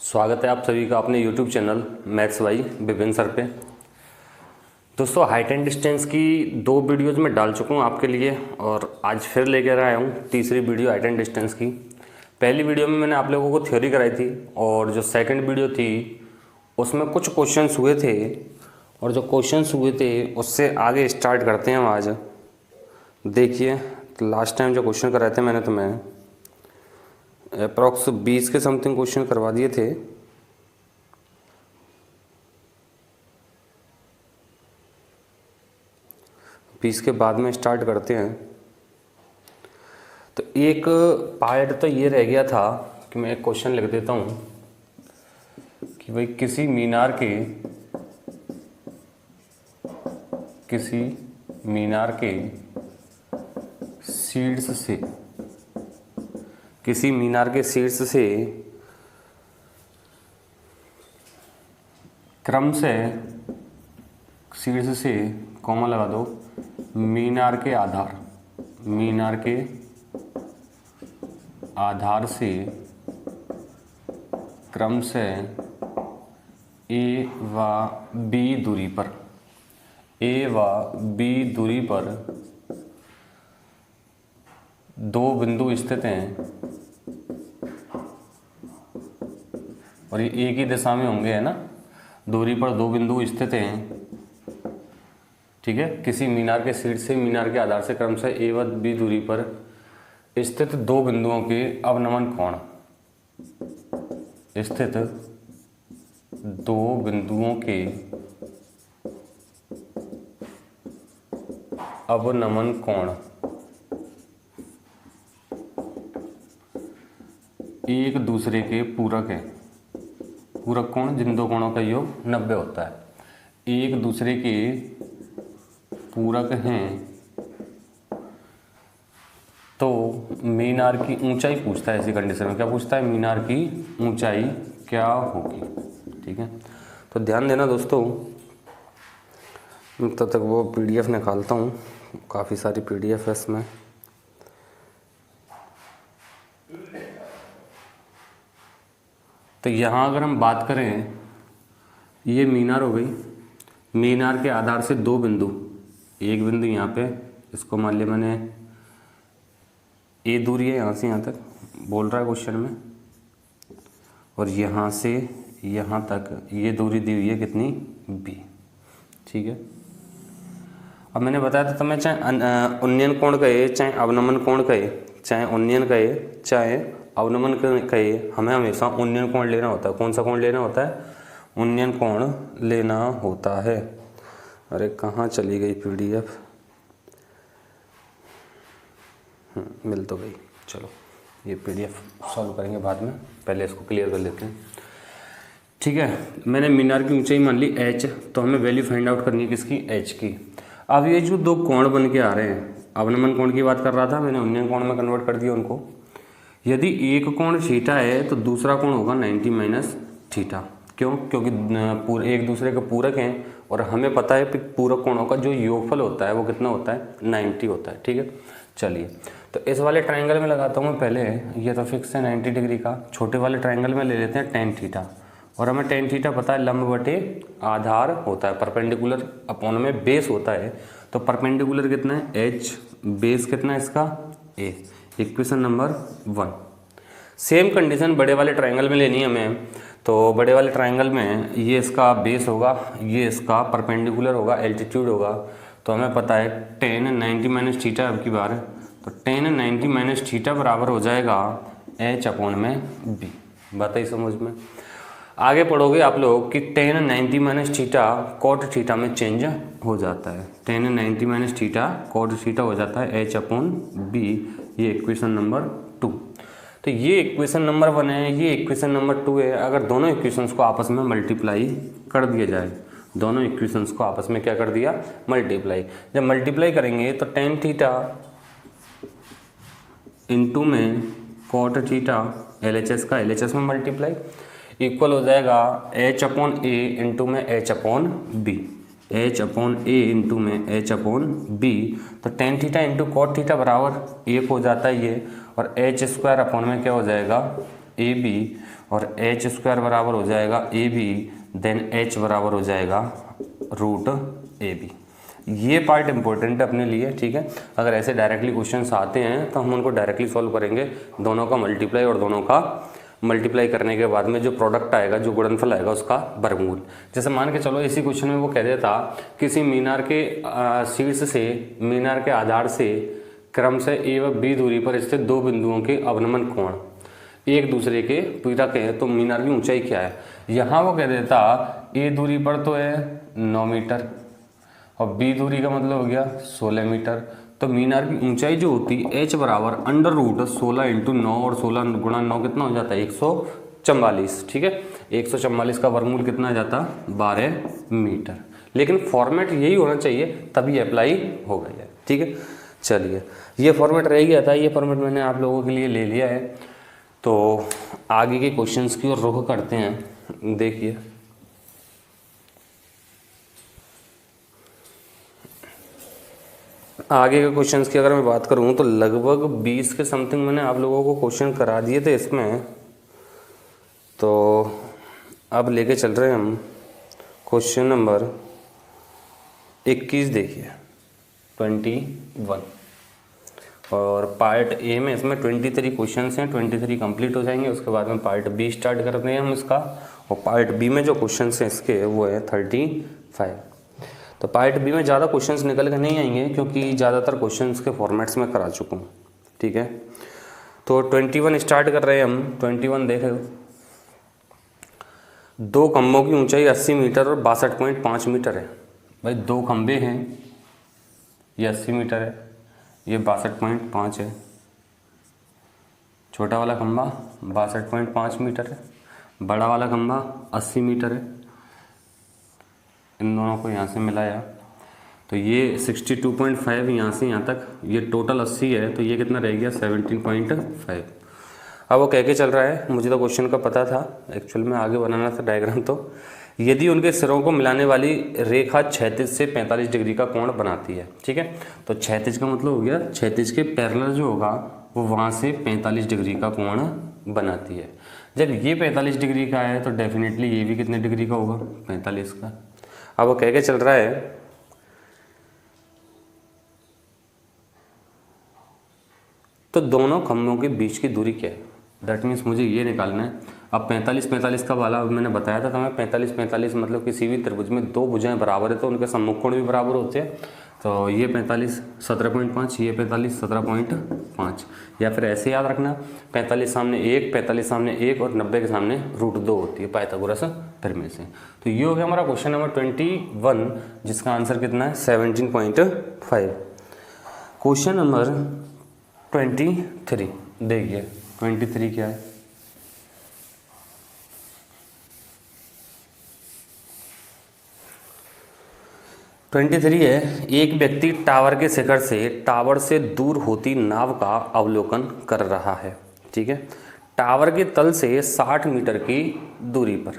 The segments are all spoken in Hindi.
स्वागत है आप सभी का अपने YouTube channel maths by Vipin sir पे। दोस्तों, हाइट एंड डिस्टेंस की 2 वीडियोज़ में डाल चुका हूँ आपके लिए और आज फिर लेकर आया हूँ तीसरी वीडियो हाइट एंड डिस्टेंस की। पहली वीडियो में मैंने आप लोगों को थ्योरी कराई थी और जो सेकंड वीडियो थी उसमें कुछ क्वेश्चंस हुए थे और जो क्वेश्चंस हुए थे उससे आगे स्टार्ट करते हैं हम आज। देखिए, लास्ट टाइम जो क्वेश्चन कराए थे मैंने तुम्हें अप्रॉक्स 20 के समथिंग क्वेश्चन करवा दिए थे। बीस के बाद में स्टार्ट करते हैं। तो एक पार्ट तो ये रह गया था कि मैं एक क्वेश्चन लिख देता हूँ कि भाई किसी मीनार के शीर्ष से क्रम से शीर्ष से कॉमा लगा दो मीनार के आधार से क्रम से ए व बी दूरी पर 2 बिंदु स्थित हैं और ये एक ही दिशा में होंगे, है ना। दूरी पर 2 बिंदु स्थित हैं, ठीक है। किसी मीनार के शीर्ष से मीनार के आधार से क्रम से ए व बी दूरी पर स्थित 2 बिंदुओं के अवनमन कोण एक दूसरे के पूरक है। पूरक कोण जिन 2 कोणों का योग 90 होता है, एक दूसरे के पूरक हैं। तो मीनार की ऊंचाई पूछता है। ऐसी कंडीशन में क्या पूछता है? मीनार की ऊंचाई क्या होगी, ठीक है। तो ध्यान देना दोस्तों, तब तक वो पीडीएफ निकालता हूँ, काफ़ी सारी पीडीएफ है इसमें। तो यहाँ अगर हम बात करें, ये मीनार हो गई। मीनार के आधार से 2 बिंदु, एक बिंदु यहाँ पे, इसको मान लिया मैंने ए दूरी है, यहाँ से यहाँ तक बोल रहा है क्वेश्चन में, और यहाँ से यहाँ तक ये दूरी दी हुई है कितनी? बी, ठीक है। अब मैंने बताया था तुम्हें, चाहे उन्नयन कोण कहे, चाहे अवनमन कोण कहे, चाहे उन्नयन कहे, चाहे अवनमन कहे, हमें हमेशा उन्नयन कोण लेना होता है। कौन सा कोण लेना होता है? उन्नयन कोण लेना होता है। अरे कहाँ चली गई पीडीएफ? मिल तो गई। चलो, ये पीडीएफ सॉल्व करेंगे बाद में, पहले इसको क्लियर कर लेते हैं, ठीक है। मैंने मीनार की ऊंचाई मान ली h, तो हमें वैल्यू फाइंड आउट करनी है किसकी? h की। अब ये जो 2 कोण बन के आ रहे हैं, अवनमन कोण की बात कर रहा था, मैंने उन्नयन कोण में कन्वर्ट कर दिया उनको। यदि एक कोण थीटा है तो दूसरा कोण होगा 90 माइनस थीटा। क्यों? क्योंकि एक दूसरे के पूरक हैं और हमें पता है कि पूरक कोणों का जो योगफल होता है वो कितना होता है? 90 होता है, ठीक है। चलिए, तो इस वाले ट्रायंगल में लगाता हूँ मैं पहले, ये तो फिक्स है 90 डिग्री का। छोटे वाले ट्रायंगल में ले लेते हैं tan थीटा, और हमें tan थीटा पता है लंब बटे आधार होता है, परपेंडिकुलर अपॉन में बेस होता है। तो परपेंडिकुलर कितना है? h, बेस कितना है इसका? a। Equation number 1। Same condition बड़े वाले ट्रायंगल में लेनी है हमें। तो बड़े वाले ट्रायंगल में ये इसका बेस होगा, ये इसका परपेंडिकुलर होगा, एल्टीट्यूड होगा। तो हमें पता है tan 90 माइनस थीटा अब की बार, तो tan 90 माइनस थीटा बराबर हो जाएगा h अपॉन में b। बात है समझ में? आगे पढ़ोगे आप लोग कि tan 90 minus theta cot theta में चेंज हो जाता है। tan 90 minus theta cot theta हो जाता है h अपॉन b। ये इक्वेशन नंबर 2। तो ये इक्वेशन नंबर 1 है, ये इक्वेशन नंबर 2 है। अगर दोनों इक्वेशंस को आपस में मल्टीप्लाई कर दिया जाए, दोनों इक्वेशंस को आपस में क्या कर दिया? मल्टीप्लाई। जब मल्टीप्लाई करेंगे तो tan थीटा इंटू में कॉट थीटा, LHS का LHS में मल्टीप्लाई, इक्वल हो जाएगा h अपॉन ए इंटू में h upon b. h upon a into में h अपॉन बी। तो tan theta into cot theta बराबर 1 हो जाता है ये, और h स्क्वायर अपॉन में क्या हो जाएगा? A B. और एच स्क्वायर बराबर हो जाएगा ए बी, देन एच बराबर हो जाएगा रूट ए बी। ये पार्ट इंपॉर्टेंट है अपने लिए, ठीक है। अगर ऐसे डायरेक्टली क्वेश्चंस आते हैं तो हम उनको डायरेक्टली सॉल्व करेंगे, दोनों का मल्टीप्लाई और दोनों का मल्टीप्लाई करने के बाद में जो प्रोडक्ट आएगा, जो गुणनफल आएगा उसका वर्गमूल। जैसे मान के चलो इसी क्वेश्चन में वो कह देता किसी मीनार के शीर्ष से मीनार के आधार से क्रम से ए व बी दूरी पर स्थित दो बिंदुओं के अवनमन कोण एक दूसरे के पूरक है, तो मीनार की ऊंचाई क्या है। यहाँ वो कह देता ए दूरी पर तो है 9 मीटर और बी दूरी का मतलब हो गया 16 मीटर। तो मीनार की ऊंचाई जो होती है h बराबर अंडर रूट 16 इंटू 9 और 16 गुणा 9 कितना हो जाता है 144, ठीक है। 144 का वर्गमूल कितना आ जाता 12 मीटर। लेकिन फॉर्मेट यही होना चाहिए तभी अप्लाई होगा यार, ठीक है। चलिए ये फॉर्मेट रह गया था, ये फॉर्मेट मैंने आप लोगों के लिए ले लिया है। तो आगे के क्वेश्चंस की ओर रुख करते हैं। देखिए आगे के क्वेश्चंस की अगर मैं बात करूं तो लगभग 20 के समथिंग मैंने आप लोगों को क्वेश्चन करा दिए थे इसमें। तो अब लेके चल रहे हैं हम क्वेश्चन नंबर 21। देखिए 21 और पार्ट ए में इसमें 23 क्वेश्चंस हैं, 23 कंप्लीट हो जाएंगे। उसके बाद में पार्ट बी स्टार्ट करते हैं हम इसका, और पार्ट बी में जो क्वेश्चंस हैं इसके वो है 35। तो पार्ट बी में ज़्यादा क्वेश्चंस निकल के नहीं आएंगे क्योंकि ज़्यादातर क्वेश्चंस के फॉर्मेट्स में करा चुका हूँ, ठीक है। तो 21 स्टार्ट कर रहे हैं हम। 21 देखो, दो खंभों की ऊंचाई 80 मीटर और 62.5 मीटर है। भाई दो खंभे हैं, ये 80 मीटर है, ये 62.5 है। छोटा वाला खंभा 62.5 मीटर है, बड़ा वाला खंभा 80 मीटर है। इन दोनों को यहाँ से मिलाया तो ये 62.5 यहाँ से यहाँ तक, ये टोटल 80 है, तो ये कितना रह गया 17.5। अब वो कह के चल रहा है, मुझे तो क्वेश्चन का पता था, एक्चुअल में आगे बनाना था डायग्राम। तो यदि उनके सिरों को मिलाने वाली रेखा क्षैतिज से 45 डिग्री का कोण बनाती है, ठीक है। तो क्षैतिज का मतलब हो गया क्षैतिज के पैरेलल जो होगा वो वहाँ से 45 डिग्री का कोण बनाती है। जब ये 45 डिग्री का है तो डेफिनेटली ये भी कितने डिग्री का होगा 45 का। अब वो कह के चल रहा है तो दोनों खंभों के बीच की दूरी क्या है, दैट मीन्स मुझे ये निकालना है। अब 45 का वाला मैंने बताया था हमें 45 मतलब किसी भी त्रिभुज में दो भुजाएं बराबर है तो उनके सम्मुख कोण भी बराबर होते हैं। तो ये 45 17.5, ये 45 17.5, या फिर ऐसे याद रखना 45 सामने 1, 45 सामने 1 और 90 के सामने √2 होती है पाइथागोरस प्रमेय से। तो ये हो गया हमारा क्वेश्चन नंबर 21, जिसका आंसर कितना है 17.5। क्वेश्चन नंबर 23 देखिए 23 क्या है। है, एक व्यक्ति टावर के शिखर से टावर से दूर होती नाव का अवलोकन कर रहा है, ठीक है। टावर के तल से 60 मीटर की दूरी पर,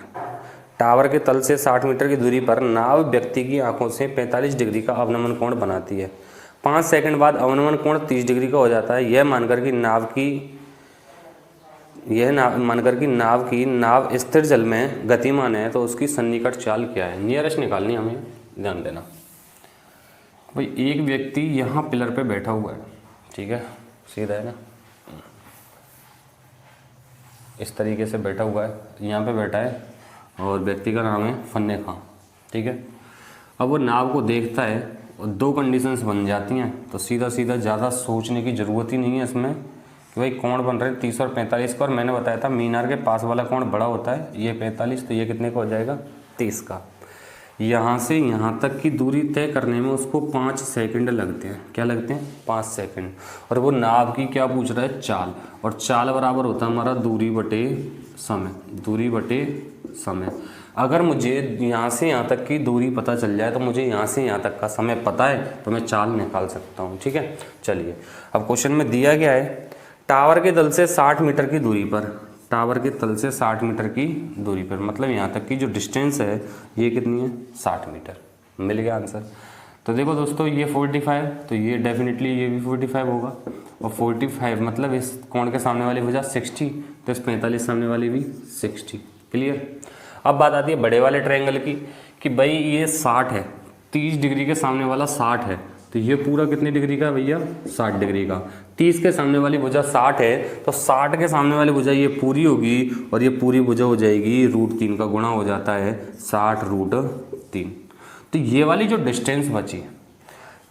टावर के तल से 60 मीटर की दूरी पर नाव व्यक्ति की आंखों से 45 डिग्री का अवनमन कोण बनाती है। 5 सेकंड बाद अवनमन कोण 30 डिग्री का हो जाता है। यह मानकर कि नाव स्थिर जल में गतिमान है तो उसकी सन्निकट चाल क्या है। नियरेस्ट निकालनी हमें, ध्यान देना। भाई एक व्यक्ति यहाँ पिलर पे बैठा हुआ है, ठीक है, सीधा है ना, इस तरीके से बैठा हुआ है, यहाँ पे बैठा है और व्यक्ति का नाम है फन्ने खां, ठीक है। अब वो नाव को देखता है और दो कंडीशंस बन जाती हैं, तो सीधा ज़्यादा सोचने की ज़रूरत ही नहीं है इसमें कि भाई कोण बन रहे हैं 30 और 45 का। और मैंने बताया था मीनार के पास वाला कोण बड़ा होता है, ये 45, तो ये कितने का हो जाएगा 30 का। यहाँ से यहाँ तक की दूरी तय करने में उसको 5 सेकंड लगते हैं। क्या लगते हैं 5 सेकंड। और वो नाव की क्या पूछ रहा है चाल, और चाल बराबर होता है हमारा दूरी बटे समय। अगर मुझे यहाँ से यहाँ तक की दूरी पता चल जाए तो मुझे यहाँ से यहाँ तक का समय पता है तो मैं चाल निकाल सकता हूँ, ठीक है। चलिए अब क्वेश्चन में दिया गया है टावर के तल से 60 मीटर की दूरी पर, टावर के तल से 60 मीटर की दूरी पर मतलब यहाँ तक की जो डिस्टेंस है ये कितनी है 60 मीटर। मिल गया आंसर। तो देखो दोस्तों ये 45, तो ये डेफिनेटली ये भी 45 होगा, और 45 मतलब इस कोण के सामने वाली भुजा 60, तो इस 45 सामने वाली भी 60। क्लियर। अब बात आती है बड़े वाले ट्रायंगल की कि भाई ये 60 है, 30 डिग्री के सामने वाला 60 है, तो ये पूरा कितनी डिग्री का है भैया? 60 डिग्री का। 30 के सामने वाली भुजा 60 है, तो 60 के सामने वाली भुजा ये पूरी होगी और ये पूरी भुजा हो जाएगी √3 का गुणा हो जाता है 60√3। तो ये वाली जो डिस्टेंस बची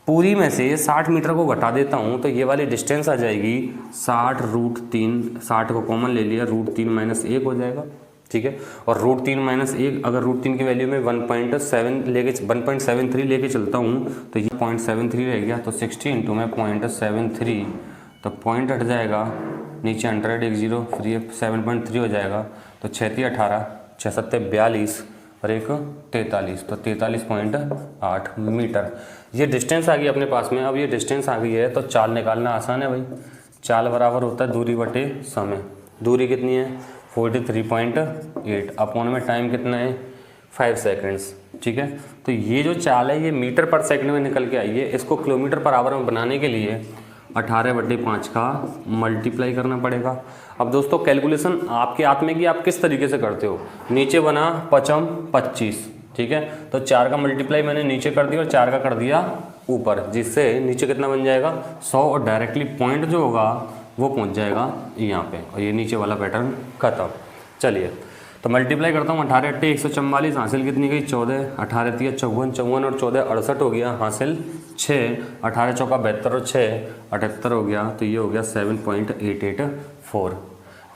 पूरी में से 60 मीटर को घटा देता हूँ तो ये वाली डिस्टेंस आ जाएगी 60√3, 60 को कॉमन ले लिया, √3 - 1 हो जाएगा। ठीक है। और √3 - 1 अगर √3 की वैल्यू में 1.73 लेके चलता हूँ तो ये 0.73 रह गया। तो 60 इंटू में 0.73, तो पॉइंट हट जाएगा नीचे 100 एक 0, फिर ये 7.3 हो जाएगा। तो 6 × 18, 6 × 7 = 42 और एक 43, तो 43.8 मीटर ये डिस्टेंस आ गई अपने पास में। अब ये डिस्टेंस आ गई है तो चाल निकालना आसान है भाई। चाल बराबर होता है दूरी बटे समय। दूरी कितनी है? 43.8, अपॉन में टाइम कितना है? 5 सेकेंड्स। ठीक है। तो ये जो चाल है ये मीटर पर सेकंड में निकल के आई है। इसको किलोमीटर पर आवर में बनाने के लिए 18/5 का मल्टीप्लाई करना पड़ेगा। अब दोस्तों कैलकुलेशन आपके हाथ में कि आप किस तरीके से करते हो। नीचे बना 5 × 25, ठीक है, तो 4 का मल्टीप्लाई मैंने नीचे कर दिया और 4 का कर दिया ऊपर, जिससे नीचे कितना बन जाएगा? 100, और डायरेक्टली पॉइंट जो होगा वो पहुंच जाएगा यहाँ पे, और ये नीचे वाला पैटर्न खत्म। चलिए तो मल्टीप्लाई करता हूँ। 18 × 8 = 144, हासिल कितनी गई? 14, 18 × 3 = 54, 54 और 14 = 68 हो गया, हासिल 6, 18 × 4 = 72 और 6 = 78 हो गया। तो ये हो गया 7.884,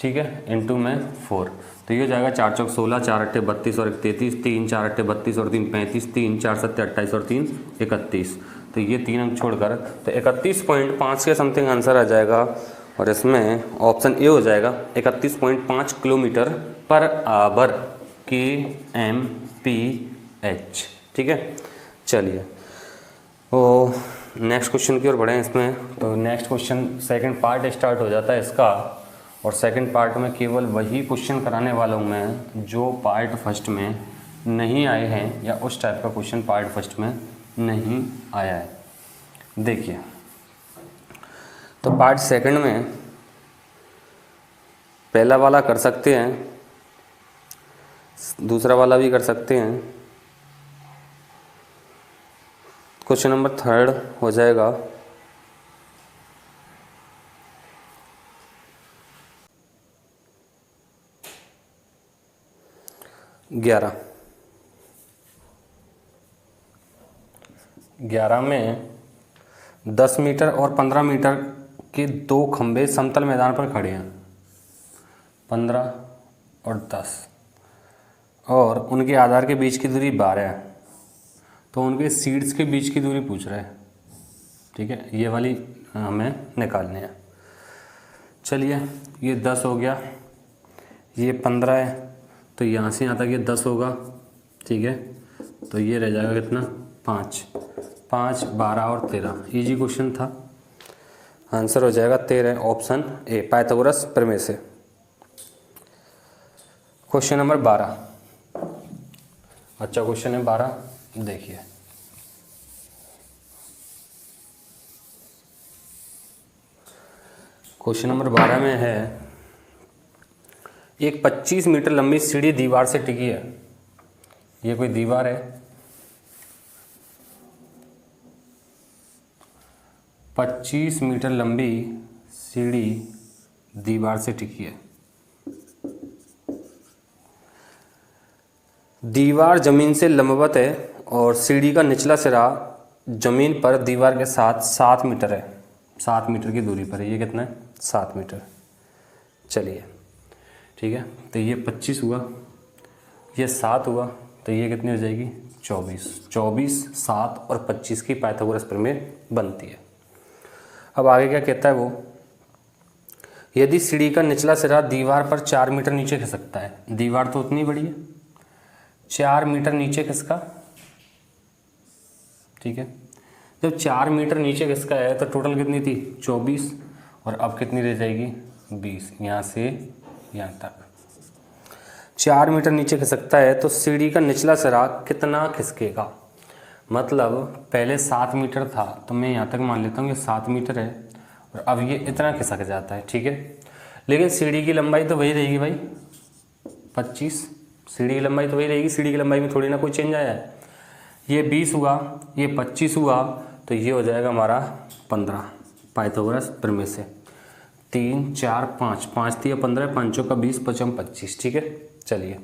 ठीक है, इंटू में 4, तो ये हो जाएगा 4 × 4 = 16, 4 × 8 = 32 और 1 33, 3 4 × 8 = 32 और 3 35, 3 4 7 = 28 और 3 31। तो ये 3 अंक छोड़कर तो 31.5 के समथिंग आंसर आ जाएगा, और इसमें ऑप्शन ए हो जाएगा 31.5 किलोमीटर पर आवर kmph। ठीक है। चलिए तो नेक्स्ट क्वेश्चन की ओर बढ़ें इसमें। तो next question second part start हो जाता है इसका, और सेकंड पार्ट में केवल वही क्वेश्चन कराने वाला हूँ मैं जो पार्ट फर्स्ट में नहीं आए हैं, या उस टाइप का क्वेश्चन पार्ट फर्स्ट में नहीं आया है। देखिए तो पार्ट सेकंड में पहला वाला कर सकते हैं, दूसरा वाला भी कर सकते हैं। क्वेश्चन नंबर 3 हो जाएगा 11 में 10 मीटर और 15 मीटर के 2 खंभे समतल मैदान पर खड़े हैं, 15 और 10, और उनके आधार के बीच की दूरी 12 है। तो उनके सीड्स के बीच की दूरी पूछ रहा है। ठीक है, ये वाली हमें निकालनी है। चलिए ये 10 हो गया, ये 15 है, तो यहाँ से यहाँ तक ये 10 होगा। ठीक है, तो ये रह जाएगा कितना? 5, 5, 12 और 13। इजी क्वेश्चन था, आंसर हो जाएगा 13, ऑप्शन ए, पाइथागोरस प्रमेय से। क्वेश्चन नंबर 12, अच्छा क्वेश्चन है 12, देखिए क्वेश्चन नंबर 12 में है एक 25 मीटर लंबी सीढ़ी दीवार से टिकी है। ये कोई दीवार है, 25 मीटर लंबी सीढ़ी दीवार से टिकी है। दीवार जमीन से लंबवत है और सीढ़ी का निचला सिरा जमीन पर दीवार के साथ 7 मीटर है, 7 मीटर की दूरी पर है। ये कितना है? 7 मीटर। चलिए ठीक है, तो ये 25 हुआ, ये 7 हुआ, तो ये कितनी हो जाएगी? 24। 24, 7 और 25 की पाइथागोरस प्रमेय बनती है। अब आगे क्या कहता है वो, यदि सीढ़ी का निचला सिरा दीवार पर 4 मीटर नीचे खिसकता है, दीवार तो उतनी बड़ी है, 4 मीटर नीचे खिसका। ठीक है, जब 4 मीटर नीचे खिसका है तो टोटल कितनी थी? 24, और अब कितनी रह जाएगी? 20, यहाँ से यहाँ तक 4 मीटर नीचे खिसकता है, तो सीढ़ी का निचला सिरा कितना खिसकेगा? मतलब पहले 7 मीटर था, तो मैं यहाँ तक मान लेता हूँ ये 7 मीटर है, और अब ये इतना खिसक जाता है। ठीक है, लेकिन सीढ़ी की लंबाई तो वही रहेगी भाई 25, सीढ़ी की लंबाई तो वही रहेगी, सीढ़ी की लंबाई में थोड़ी ना कोई चेंज आया है। ये 20 हुआ, ये 25 हुआ, तो ये हो जाएगा हमारा 15 पाइथागोरस प्रमेय से। 3 4 5, 5 3 15, 5 का 20, 5 25, ठीक है। चलिए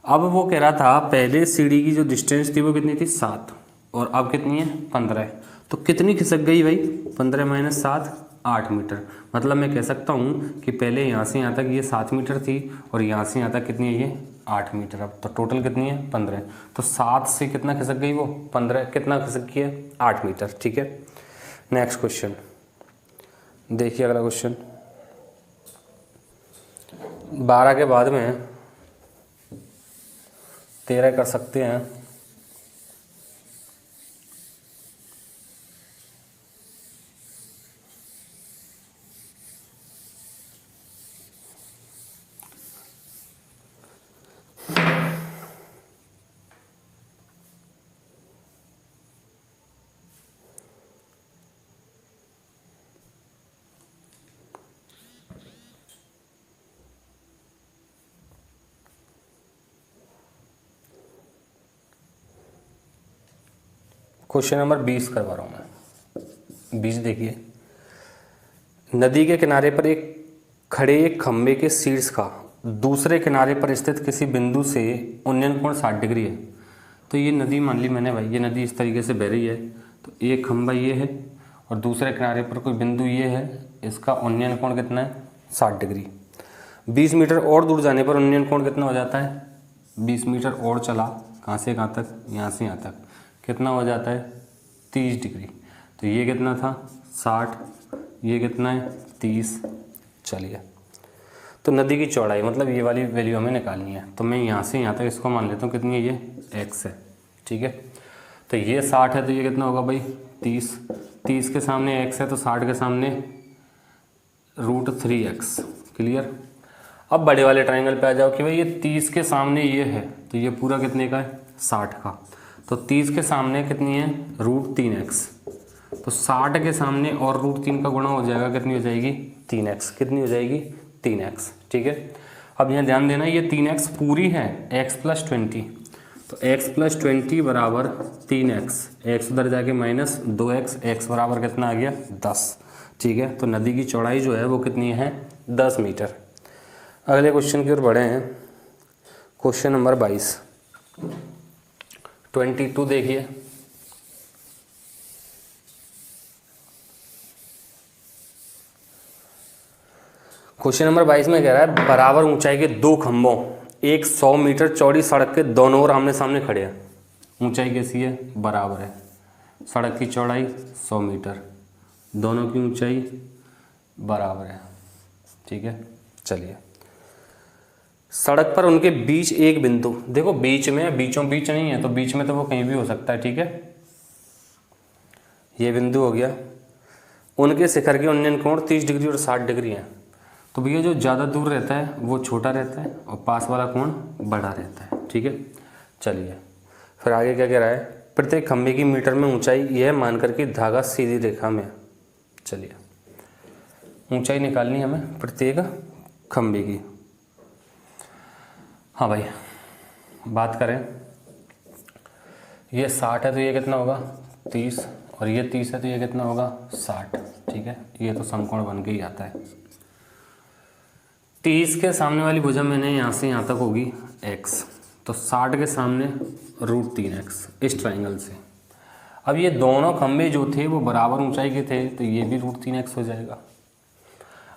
अब वो कह रहा था पहले सीढ़ी की जो डिस्टेंस थी वो कितनी थी 7, और अब कितनी है 15, तो कितनी खिसक गई भाई 15 - 7 8 मीटर। मतलब मैं कह सकता हूँ कि पहले यहाँ से यहाँ तक ये 7 मीटर थी और यहाँ से यहाँ तक कितनी है ये 8 मीटर। अब तो टोटल कितनी है 15, तो 7 से कितना खिसक गई वो 15, कितना खिसक गई है 8 मीटर, ठीक है। नेक्स्ट क्वेश्चन देखिए, अगला क्वेश्चन 12 के बाद में 13 कर सकते हैं। क्वेश्चन नंबर 20 करवा रहा हूँ मैं। 20 देखिए, नदी के किनारे पर खड़े एक खंबे के शीर्ष का दूसरे किनारे पर स्थित किसी बिंदु से उन्नयन कोण 60 डिग्री है। तो ये नदी मान ली मैंने भाई, ये नदी इस तरीके से बह रही है, तो एक खंबा ये है और दूसरे किनारे पर कोई बिंदु ये है, इसका उन्नयन कोण कितना है 60 डिग्री। 20 मीटर और दूर जाने पर उन्नयन कोण कितना हो जाता है, 20 मीटर और चला, कहाँ से कहाँ तक, यहाँ से यहाँ तक, कितना हो जाता है 30 डिग्री। तो ये कितना था 60, ये कितना है 30। चलिए, तो नदी की चौड़ाई मतलब ये वाली वैल्यू हमें निकालनी है, तो मैं यहाँ से यहाँ तक इसको मान लेता हूँ कितनी है ये x है, ठीक है। तो ये 60 है, तो ये कितना होगा भाई 30, 30 के सामने x है तो 60 के सामने √3x, क्लियर। अब बड़े वाले ट्रायंगल पे आ जाओ कि भाई ये 30 के सामने ये है, तो ये पूरा कितने का है 60 का, तो 30 के सामने कितनी है √3x, तो 60 के सामने और √3 का गुणा हो जाएगा, कितनी हो जाएगी 3x, कितनी हो जाएगी 3x, ठीक है। अब यहाँ ध्यान देना ये 3x पूरी है x + 20, तो x + 20 बराबर 3x, x उधर जाके -2x, x बराबर कितना आ गया 10, ठीक है। तो नदी की चौड़ाई जो है वो कितनी है 10 मीटर। अगले क्वेश्चन की ओर बढ़े हैं, क्वेश्चन नंबर 22 22 देखिए, क्वेश्चन नंबर 22 में कह रहा है बराबर ऊंचाई के दो खंभों एक 100 मीटर चौड़ी सड़क के दोनों ओर आमने सामने खड़े हैं। ऊंचाई कैसी है बराबर है, सड़क की चौड़ाई 100 मीटर, दोनों की ऊंचाई बराबर है, ठीक है। चलिए, सड़क पर उनके बीच एक बिंदु, देखो बीच में, बीचों बीच नहीं है तो बीच में तो वो कहीं भी हो सकता है, ठीक है। ये बिंदु हो गया, उनके शिखर के उन्नयन कोण 30 डिग्री और 60 डिग्री है। तो भैया जो ज़्यादा दूर रहता है वो छोटा रहता है और पास वाला कोण बड़ा रहता है, ठीक है। चलिए फिर आगे क्या कह रहा है, प्रत्येक खंभे की मीटर में ऊंचाई यह मानकर कि धागा सीधी रेखा में। चलिए ऊंचाई निकालनी है हमें प्रत्येक खंभे की। हाँ भाई, बात करें ये 60 है तो ये कितना होगा 30, और ये 30 है तो ये कितना होगा 60, ठीक है। ये तो समकोण बन के ही आता है। 30 के सामने वाली भुजा मैंने यहाँ से यहाँ तक होगी x, तो 60 के सामने √3x इस ट्राइंगल से। अब ये दोनों खंभे जो थे वो बराबर ऊंचाई के थे, तो ये भी √3x हो जाएगा।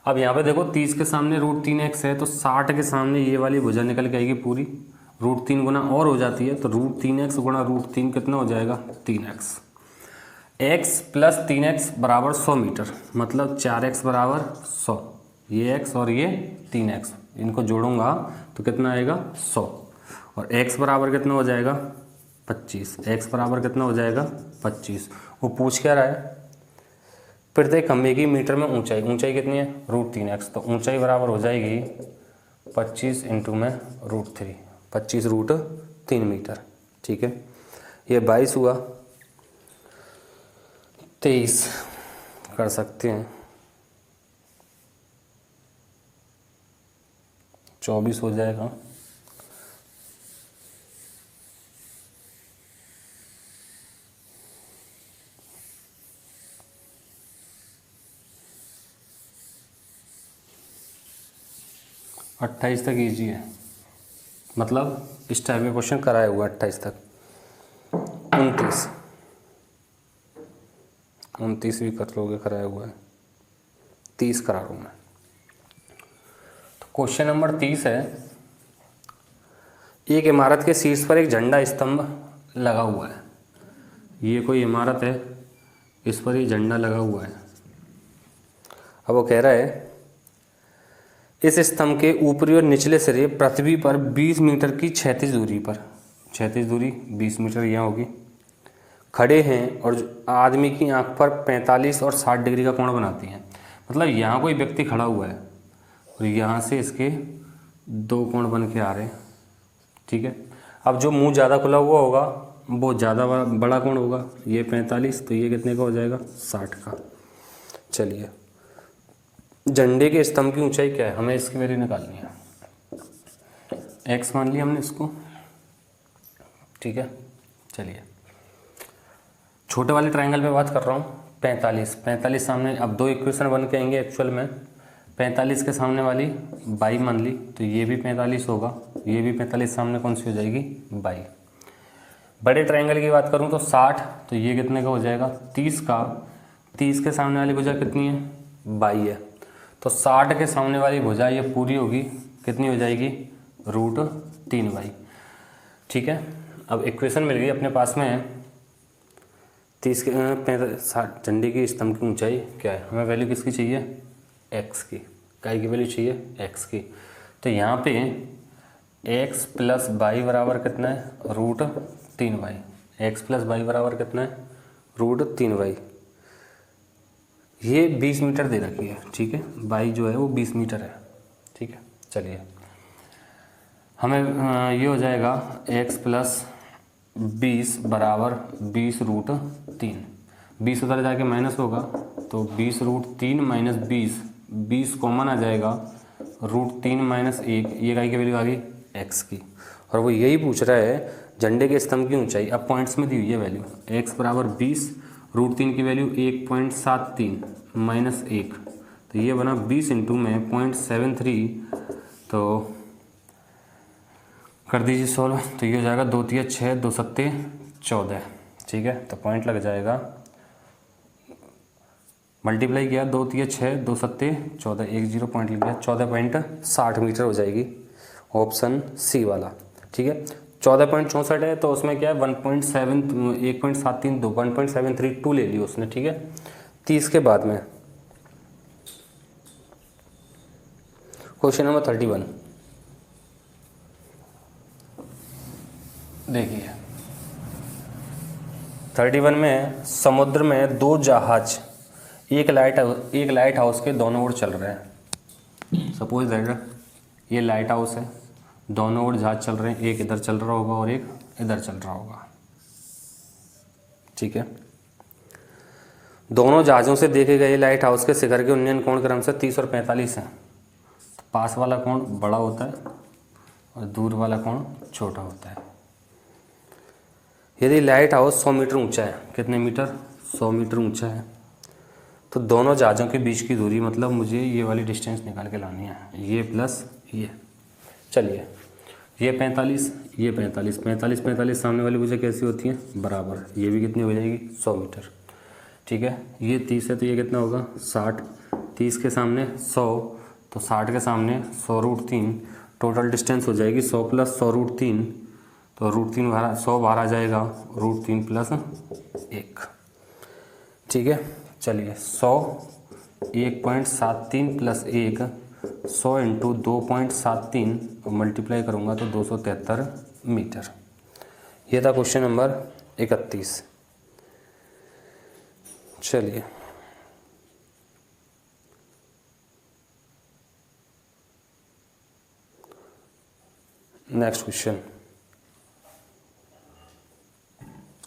अब यहाँ पे देखो 30 के सामने √3x है, तो 60 के सामने ये वाली भुजा निकल के आएगी पूरी, √3 गुना और हो जाती है, तो √3x गुना √3 कितना हो जाएगा 3x। x + 3x बराबर 100 मीटर, मतलब 4x बराबर 100, ये x और ये 3x, इनको जोड़ूंगा तो कितना आएगा 100, और x बराबर कितना हो जाएगा 25, x बराबर कितना हो जाएगा 25। वो पूछ क्या रहा है, प्रत्येक खंभे की मीटर में ऊंचाई, ऊंचाई कितनी है √3x, तो ऊंचाई बराबर हो जाएगी 25 × में √3, 25 √3 मीटर, ठीक है। ये 22 हुआ, 23 कर सकते हैं। 24 हो जाएगा। अट्ठाईस तक ईजी है, मतलब इस टाइप में क्वेश्चन कराया हुआ है 28 तक। 29 भी कर लोगे, कराया हुआ है। 30 करा रहा हूँ मैं। तो क्वेश्चन नंबर 30 है, एक इमारत के शीर्ष पर एक झंडा स्तंभ लगा हुआ है। ये कोई इमारत है, इस पर ये झंडा लगा हुआ है। अब वो कह रहा है इस स्तंभ के ऊपरी और निचले सिरे पृथ्वी पर 20 मीटर की क्षैतिज दूरी पर, क्षैतिज दूरी 20 मीटर यहाँ होगी, खड़े हैं और आदमी की आंख पर 45 और 60 डिग्री का कोण बनाती हैं। मतलब यहाँ कोई व्यक्ति खड़ा हुआ है और यहाँ से इसके दो कोण बन के आ रहे हैं। ठीक है, अब जो मुंह ज़्यादा खुला हुआ होगा वो ज़्यादा बड़ा कोण होगा। ये 45, तो ये कितने का हो जाएगा? 60 का। चलिए, झंडे के स्तंभ की ऊंचाई क्या है, हमें इसकी वैल्यू निकालनी है। x मान लिया हमने इसको। ठीक है, चलिए छोटे वाले ट्रायंगल पे बात कर रहा हूँ। 45 सामने, अब दो इक्वेशन बन के आएंगे एक्चुअल में। 45 के सामने वाली 22 मान ली, तो ये भी 45 होगा, ये भी 45 सामने कौन सी हो जाएगी? 22। बड़े ट्रायंगल की बात करूँ तो 60, तो ये कितने का हो जाएगा? 30 का। 30 के सामने वाली भुजा कितनी है? 22 है, तो 60 के सामने वाली भुजा ये पूरी होगी, कितनी हो जाएगी? √3y। ठीक है, अब इक्वेशन मिल गई अपने पास में। 30 के 60 झंडे की स्तंभ की ऊंचाई क्या है, हमें वैल्यू किसकी चाहिए? x की। काय की वैल्यू चाहिए? x की। तो यहाँ पे x प्लस वाई बराबर कितना है? √3y। x प्लस वाई बराबर कितना है? √3y। ये 20 मीटर दे रखी है। ठीक है, y जो है वो 20 मीटर है। ठीक है, चलिए हमें ये हो जाएगा x प्लस 20 बराबर 20√3। 20 उधर जाके माइनस होगा, तो 20√3 माइनस 20 कॉमन आ जाएगा, √3 माइनस 1, ये काय की वैल्यू आ गई? x की। और वो यही पूछ रहा है झंडे के स्तंभ की ऊंचाई। अब पॉइंट्स में दी हुई है वैल्यू, x बराबर 20, √3 की वैल्यू 1.73 माइनस 1, तो ये बना 20 इंटू में 0.73, तो कर दीजिए 16, तो ये हो जाएगा 2 तिया 6, 2 सत्ते 14। ठीक है, तो पॉइंट लग जाएगा, मल्टीप्लाई किया 2 तिया 6, 2 सत्ते 14, 1 0 पॉइंट लग गया, 14.60 मीटर हो जाएगी, ऑप्शन सी वाला। ठीक है, 14.64 है तो उसमें क्या है 1.732 ले ली उसने। ठीक है, 30 के बाद में क्वेश्चन नंबर 31 देखिए। 31 में समुद्र में दो जहाज एक लाइट हाउस के दोनों ओर चल रहे हैं। सपोज दैट ये लाइट हाउस है, दोनों ओर जहाज चल रहे हैं, एक इधर चल रहा होगा और एक इधर चल रहा होगा। ठीक है, दोनों जहाज़ों से देखे गए लाइट हाउस के शिखर के उन्नयन कोण क्रमशः 30 और 45 हैं। तो पास वाला कोण बड़ा होता है और दूर वाला कोण छोटा होता है। यदि लाइट हाउस 100 मीटर ऊंचा है, कितने मीटर? 100 मीटर ऊंचा है, तो दोनों जहाज़ों के बीच की दूरी, मतलब मुझे ये वाली डिस्टेंस निकाल के लानी है, ये प्लस ये। चलिए, ये 45, ये 45, 45 सामने वाली भुजा कैसी होती है? बराबर। ये भी कितनी हो जाएगी? 100 मीटर। ठीक है, ये 30 है तो ये कितना होगा? 60। 30 के सामने 100, तो 60 के सामने 100√3, टोटल डिस्टेंस हो जाएगी 100 प्लस 100√3, तो √3 बाहर, 100 बाहर आ जाएगा, √3 प्लस 1। ठीक है, चलिए 100 1.73 प्लस 1, 100 इंटू 2.73 और मल्टीप्लाई करूँगा तो 273 मीटर। ये था क्वेश्चन नंबर 31। चलिए next question,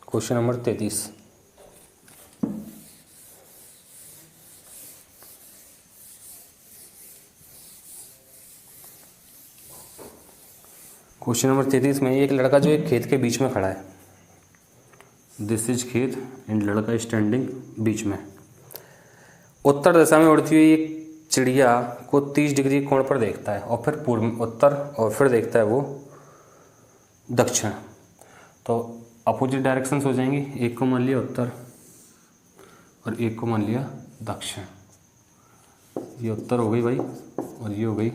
question number 33। Question number 33 में एक लड़का जो एक खेत के बीच में खड़ा है, दिस इज खेत एंड लड़का स्टैंडिंग बीच में। उत्तर दिशा में उड़ती हुई एक चिड़िया को 30 डिग्री कोण पर देखता है और फिर पूर्व उत्तर और फिर देखता है वो दक्षिण। तो अपोजिट डायरेक्शंस हो जाएंगी, एक को मान लिया उत्तर और एक को मान लिया दक्षिण। ये उत्तर हो गई भाई और ये हो गई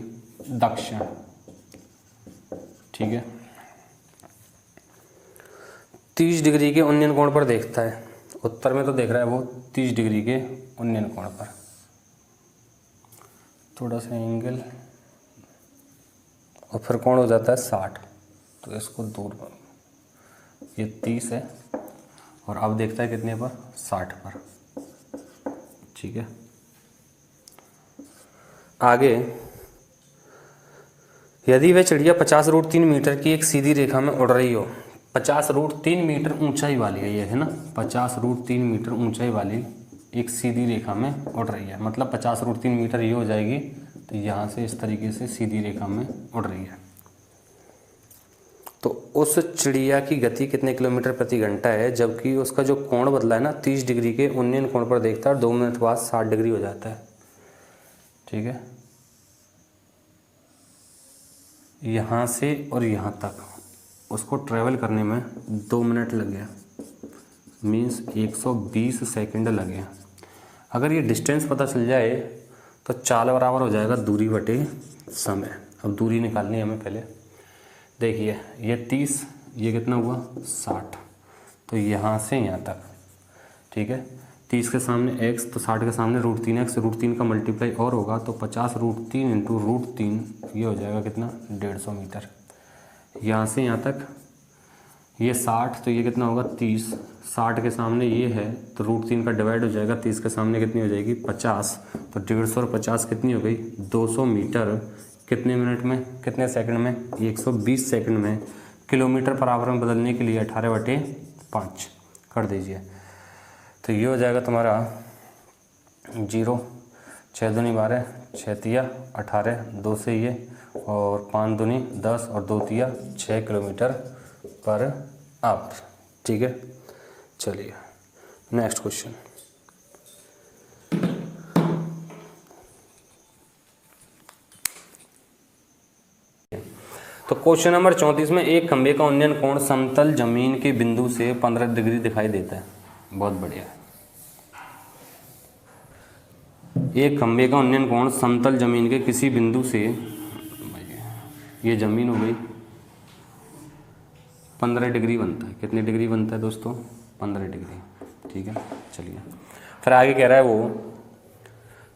दक्षिण, ठीक है। 30 डिग्री के उन्नयन कोण पर देखता है, उत्तर में तो देख रहा है वो 30 डिग्री के उन्नयन कोण पर। थोड़ा सा एंगल और फिर कोण हो जाता है 60, तो इसको दूर पर, ये 30 है और अब देखता है कितने पर, 60 पर, ठीक है। आगे, यदि वह चिड़िया 50√3 मीटर की एक सीधी रेखा में उड़ रही हो, 50√3 मीटर ऊंचाई वाली है ये, है ना, 50√3 मीटर ऊंचाई वाली एक सीधी रेखा में उड़ रही है, मतलब 50√3 मीटर ये हो जाएगी, तो यहाँ से इस तरीके से सीधी रेखा में उड़ रही है। तो उस चिड़िया की गति कितने किलोमीटर प्रति घंटा है, जबकि उसका जो कोण बदला है ना, 30 डिग्री के उन्नयन कोण पर देखता है और 2 मिनट बाद 60 डिग्री हो जाता है, ठीक है। यहाँ से और यहाँ तक उसको ट्रैवल करने में 2 मिनट लग गया, मीन्स 120 सेकंड लगे। अगर ये डिस्टेंस पता चल जाए तो चाल बराबर हो जाएगा दूरी बटे समय। अब दूरी निकालनी है हमें पहले। देखिए ये 30, ये कितना हुआ 60, तो यहाँ से यहाँ तक, ठीक है। 30 के सामने x तो 60 के सामने √3x, √3 का मल्टीप्लाई और होगा तो 50√3 इंटू √3, ये हो जाएगा कितना 150 मीटर। यहाँ से यहाँ तक ये 60, तो ये कितना होगा 30, 60 के सामने ये है तो √3 का डिवाइड हो जाएगा, 30 के सामने कितनी हो जाएगी 50, तो 150 और 50 कितनी हो गई 200 मीटर। कितने मिनट में, कितने सेकंड में, 120 सेकंड में। किलोमीटर पर आवर में बदलने के लिए 18/5 कर दीजिए, तो ये हो जाएगा तुम्हारा 0, 6 दूनी 12, 6 तिया 18, 2 से ये और 5 दूनी 10 और 2 तिया 6 किलोमीटर पर आवर, ठीक है। चलिए नेक्स्ट क्वेश्चन। तो क्वेश्चन नंबर 34 में एक खंभे का उन्नयन कोण समतल जमीन के बिंदु से 15 डिग्री दिखाई देता है। बहुत बढ़िया है। एक खंभे का उन्नयन कोण समतल जमीन के किसी बिंदु से, ये जमीन हो गई, 15 डिग्री बनता है। कितने डिग्री बनता है दोस्तों 15 डिग्री, ठीक है। चलिए फिर आगे कह रहा है वो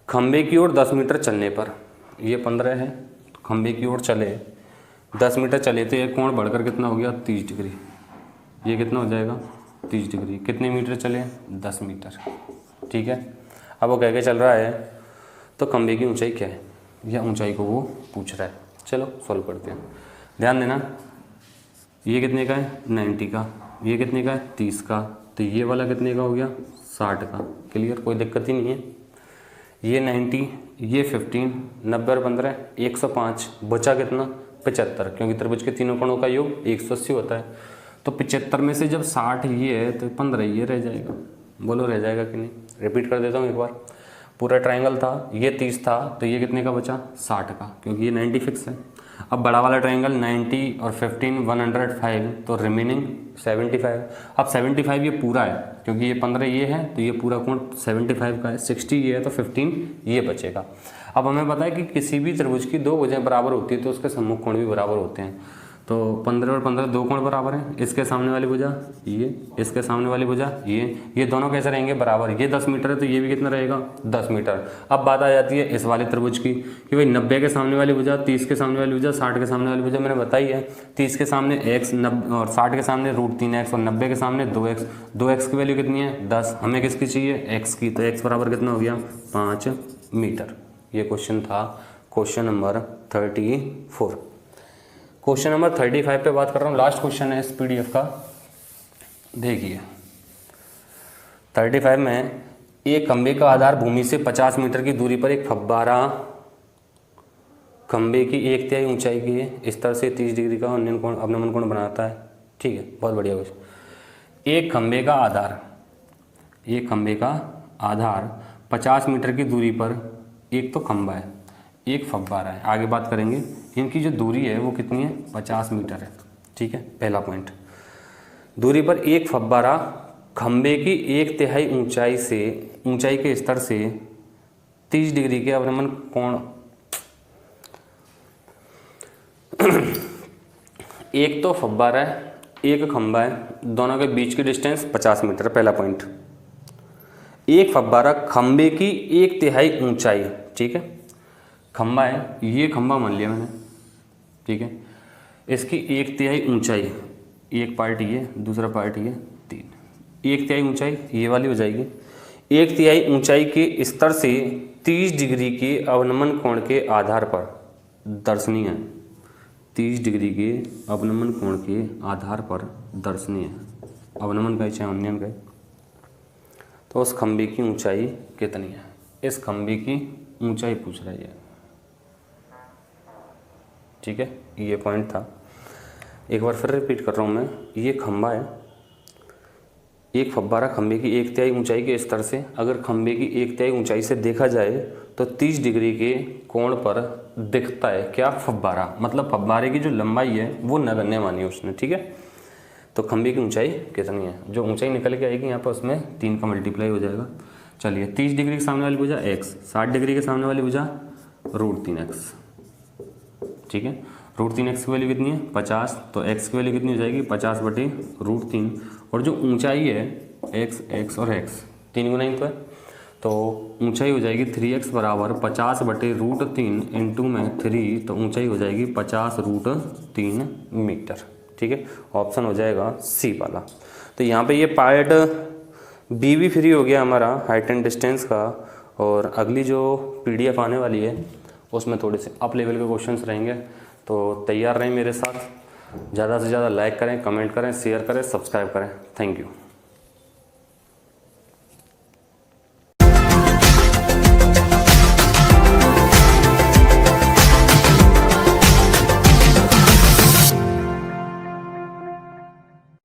खंभे की ओर 10 मीटर चलने पर, ये 15 है, तो खंभे की ओर चले 10 मीटर चले तो ये कोण बढ़कर कितना हो गया 30 डिग्री, ये कितना हो जाएगा 30 डिग्री। कितने मीटर चले 10 मीटर, ठीक है। अब वो कह के चल रहा है तो खंभे की ऊंचाई क्या है, या ऊंचाई को वो पूछ रहा है। चलो सॉल्व करते हैं। ध्यान देना, ये कितने का है 90 का, ये कितने का है 30 का, तो ये वाला कितने का हो गया 60 का। क्लियर, कोई दिक्कत ही नहीं है। ये 90, ये 15, 90 और 15 105, बचा कितना 75, क्योंकि त्रिभुज के तीनों कोणों का योग 180 होता है। तो 75 में से जब 60 ये है तो 15 ये रह जाएगा। बोलो रह जाएगा कि नहीं। रिपीट कर देता हूँ एक बार। पूरा ट्रायंगल था, ये 30 था, तो ये कितने का बचा 60 का, क्योंकि ये 90 फिक्स है। अब बड़ा वाला ट्रायंगल 90 और 15 105, तो रिमेनिंग 75। अब 75 ये पूरा है, क्योंकि ये 15 ये है, तो ये पूरा कोण 75 का है। 60 ये है तो 15 ये बचेगा। अब हमें पता है कि किसी भी त्रिभुज की 2 भुजाएं बराबर होती है तो उसके सम्मुख कोण भी बराबर होते हैं। तो 15 और 15 2 कोण बराबर हैं। इसके सामने वाली भुजा ये, इसके सामने वाली भुजा ये दोनों कैसे रहेंगे बराबर। ये 10 मीटर है तो ये भी कितना रहेगा 10 मीटर। अब बात आ जाती है इस वाले त्रिभुज की कि भाई 90 के सामने वाली भुजा, 30 के सामने वाली भुजा, 60 के सामने वाली भुजा मैंने बताई है। 30 के सामने x, 90 और 60 के सामने √3x और 90 के सामने 2x। 2x की वैल्यू कितनी है 10, हमें किसकी चाहिए x की, तो x बराबर कितना हो गया 5 मीटर। ये क्वेश्चन था क्वेश्चन नंबर 34। क्वेश्चन नंबर 35 पे बात कर रहा हूँ, लास्ट क्वेश्चन है इस पीडीएफ का। देखिए 35 में एक खंभे का आधार भूमि से 50 मीटर की दूरी पर एक फव्वारा खंबे की 1/3 ऊंचाई की है, इस तरह से 30 डिग्री का अवनमन कोण बनाता है। ठीक है, बहुत बढ़िया क्वेश्चन। एक खंबे का आधार 50 मीटर की दूरी पर, एक तो खंबा है, एक फव्वारा है। आगे बात करेंगे, इनकी जो दूरी है वो कितनी है, 50 मीटर है। ठीक है, पहला पॉइंट। दूरी पर एक फव्वारा खंबे की 1/3 ऊंचाई के स्तर से 30 डिग्री के अवनमन कोण एक तो फव्वारा है, एक खंबा है, दोनों के बीच की डिस्टेंस 50 मीटर। पहला पॉइंट, एक फव्वारा खंबे की 1/3 ऊंचाई। ठीक है, खंबा है, ये खंबा मान लिया मैंने। ठीक है, इसकी 1/3 ऊंचाई, एक पार्ट ये, दूसरा पार्ट ये, 3, 1/3 ऊंचाई ये वाली हो जाएगी। 1/3 ऊंचाई के स्तर से 30 डिग्री के अवनमन कोण के आधार पर दर्शनीय है। 30 डिग्री के अवनमन कोण के आधार पर दर्शनीय है, अवनमन का चाहे उन्नयन का। तो उस खंबे की ऊंचाई कितनी है, इस खंबे की ऊंचाई पूछ रही है। ठीक है, ये पॉइंट था। एक बार फिर रिपीट कर रहा हूँ मैं, ये खंबा है, एक फव्वारा खंबे की 1/3 ऊंचाई के स्तर से, अगर खंबे की 1/3 ऊंचाई से देखा जाए तो 30 डिग्री के कोण पर दिखता है क्या, फव्वारा। मतलब फव्वारे की जो लंबाई है वो नगण्य मानी उसने। ठीक है, तो खंबे की ऊंचाई कितनी है, जो ऊंचाई निकल के आएगी यहाँ पर उसमें 3 का मल्टीप्लाई हो जाएगा। चलिए, 30 डिग्री के सामने वाली भुजा x, 60 डिग्री के सामने वाली भुजा √3x। ठीक है, √3x की वैल्यू कितनी है, 50, तो x की वैल्यू कितनी हो जाएगी, 50/√3। और जो ऊंचाई है x और x 3 गुना ही तो है, तो ऊंचाई हो जाएगी 3x बराबर 50/√3 इंटू में 3, तो ऊंचाई हो जाएगी 50√3 मीटर। ठीक है, ऑप्शन हो जाएगा सी वाला। तो यहाँ पे ये पार्ट बी भी फ्री हो गया हमारा हाइट एंड डिस्टेंस का। और अगली जो PDF आने वाली है उसमें थोड़े से अप लेवल के क्वेश्चंस रहेंगे, तो तैयार रहें मेरे साथ। ज़्यादा से ज़्यादा लाइक करें, कमेंट करें, शेयर करें, सब्सक्राइब करें। Thank you.